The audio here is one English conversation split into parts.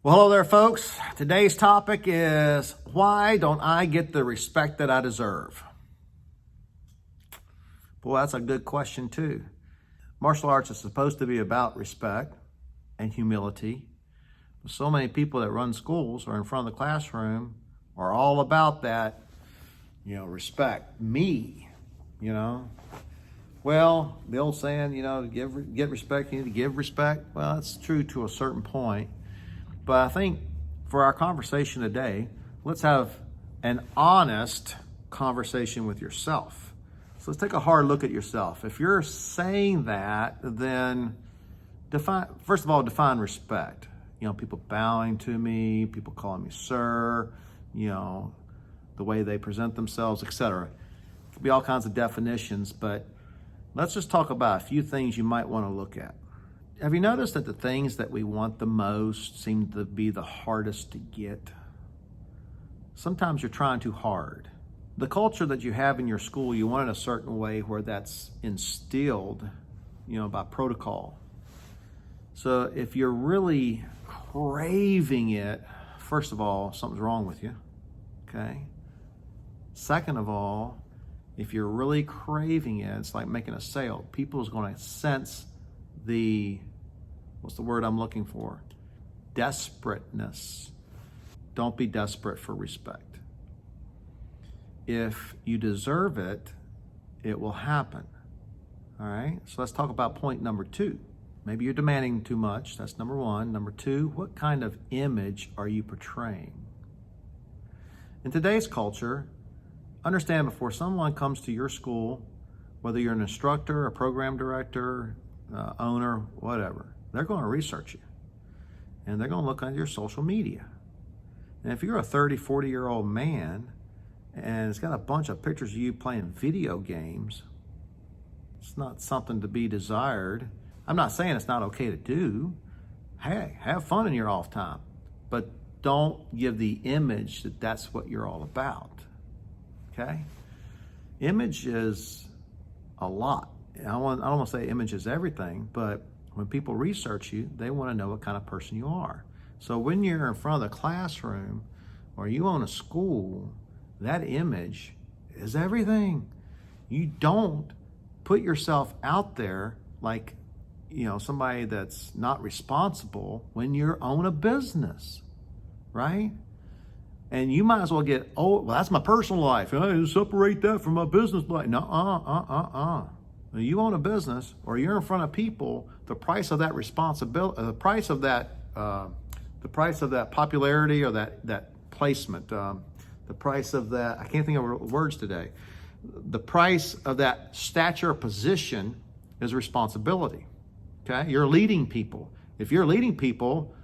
Well, hello there, folks. Today's topic is, why don't I get the respect that I deserve? Boy, that's a good question, too. Martial arts is supposed to be about respect and humility. So many people that run schools or in front of the classroom are all about that, respect me, Well, the old saying, to get respect, you need to give respect. Well, that's true to a certain point. But I think for our conversation today, let's have an honest conversation with yourself. So let's take a hard look at yourself. If you're saying that, then first of all, define respect. People bowing to me, people calling me sir, the way they present themselves, etc. It could be all kinds of definitions, but let's just talk about a few things you might want to look at. Have you noticed that the things that we want the most seem to be the hardest to get? Sometimes you're trying too hard. The culture that you have in your school, you want it a certain way where that's instilled, by protocol. So if you're really craving it, first of all, something's wrong with you, okay? Second of all, if you're really craving it, it's like making a sale. People's going to sense what's the word I'm looking for? Desperateness. Don't be desperate for respect. If you deserve it, it will happen. All right? So let's talk about point number 2. Maybe you're demanding too much. That's number 1. Number 2, what kind of image are you portraying? In today's culture, understand before someone comes to your school, whether you're an instructor, a program director, owner, whatever, they're going to research you. And they're going to look at your social media. And if you're a 30, 40-year-old man and it's got a bunch of pictures of you playing video games, it's not something to be desired. I'm not saying it's not okay to do. Hey, have fun in your off time. But don't give the image that that's what you're all about. Okay? Image is a lot. I don't want to say image is everything, but when people research you, they want to know what kind of person you are. So when you're in front of the classroom or you own a school, that image is everything. You don't put yourself out there like, somebody that's not responsible when you own a business, right? And you might as well well, that's my personal life. Hey, separate that from my business life. No, You own a business or you're in front of people, the price of that responsibility, the price of that popularity or that placement, the price of that, I can't think of words today. The price of that stature or position is responsibility. Okay? You're leading people. If you're leading people,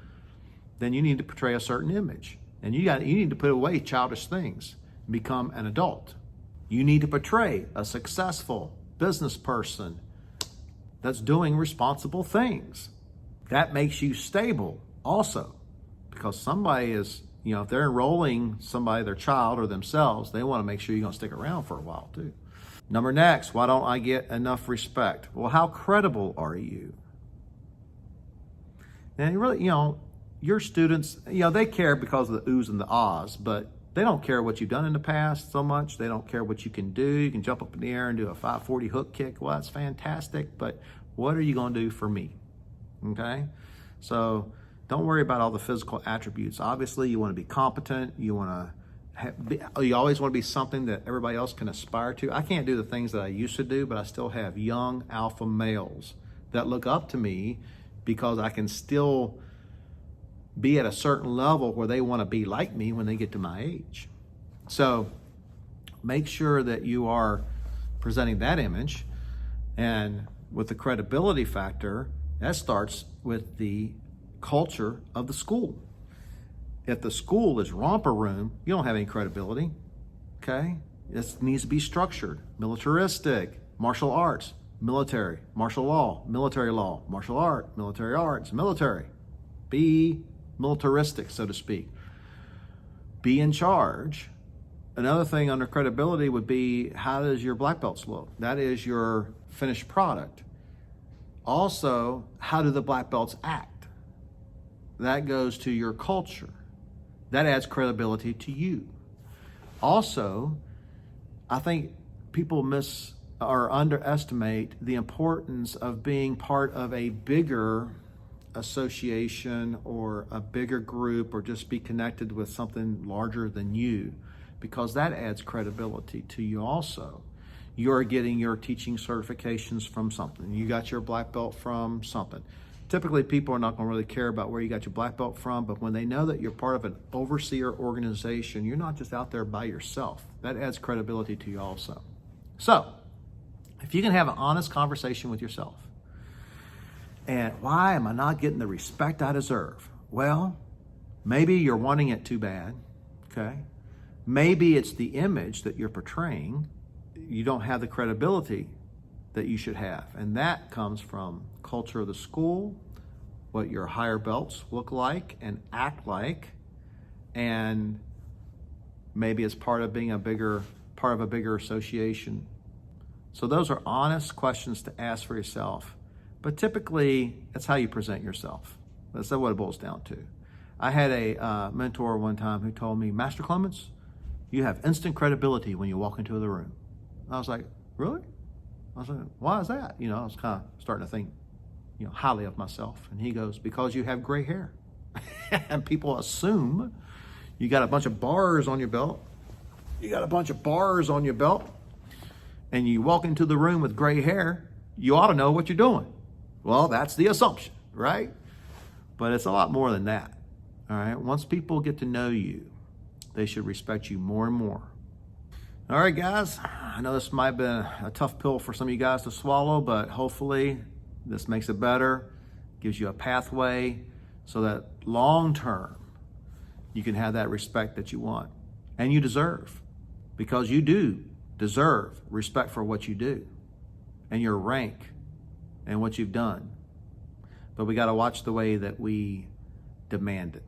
then you need to portray a certain image. And you need to put away childish things and become an adult. You need to portray a successful business person that's doing responsible things. That makes you stable also, because somebody is, if they're enrolling somebody, their child or themselves, they want to make sure you're going to stick around for a while too. Next, why don't I get enough respect? Well, how credible are you? And really, your students, they care because of the oohs and the ahs, but they don't care what you've done in the past so much. They don't care what you can do. You can jump up in the air and do a 540 hook kick. Well, that's fantastic, but what are you going to do for me? Okay? So don't worry about all the physical attributes. Obviously, you want to be competent. You always want to be something that everybody else can aspire to. I can't do the things that I used to do, but I still have young alpha males that look up to me because I can still be at a certain level where they want to be like me when they get to my age. So make sure that you are presenting that image. And with the credibility factor, that starts with the culture of the school. If the school is romper room, you don't have any credibility, okay? It needs to be structured, militaristic, martial arts, military, martial law, martial art, military arts, military. Be militaristic, so to speak. Be in charge. Another thing under credibility would be, how does your black belts look? That is your finished product. Also, how do the black belts act? that goes to your culture. That adds credibility to you. Also, I think people miss or underestimate the importance of being part of a bigger association or a bigger group, or just be connected with something larger than you, because that adds credibility to you also. You're getting your teaching certifications from something. You got your black belt from something. Typically, people are not going to really care about where you got your black belt from, but when they know that you're part of an overseer organization, you're not just out there by yourself. That adds credibility to you also. So, if you can have an honest conversation with yourself, and why am I not getting the respect I deserve? Well, maybe you're wanting it too bad, okay? Maybe it's the image that you're portraying. You don't have the credibility that you should have. And that comes from culture of the school, what your higher belts look like and act like, and maybe it's part of being a bigger association. So those are honest questions to ask for yourself. But typically, that's how you present yourself. That's what it boils down to. I had a mentor one time who told me, Master Clements, you have instant credibility when you walk into the room. I was like, really? I was like, why is that? I was kind of starting to think, highly of myself. And he goes, because you have gray hair. And people assume you got a bunch of bars on your belt. And you walk into the room with gray hair, you ought to know what you're doing. Well, that's the assumption, right? But it's a lot more than that, all right? Once people get to know you, they should respect you more and more. All right, guys, I know this might have been a tough pill for some of you guys to swallow, but hopefully this makes it better, gives you a pathway so that long-term you can have that respect that you want and you deserve, because you do deserve respect for what you do and your rank and what you've done. But we got to watch the way that we demand it.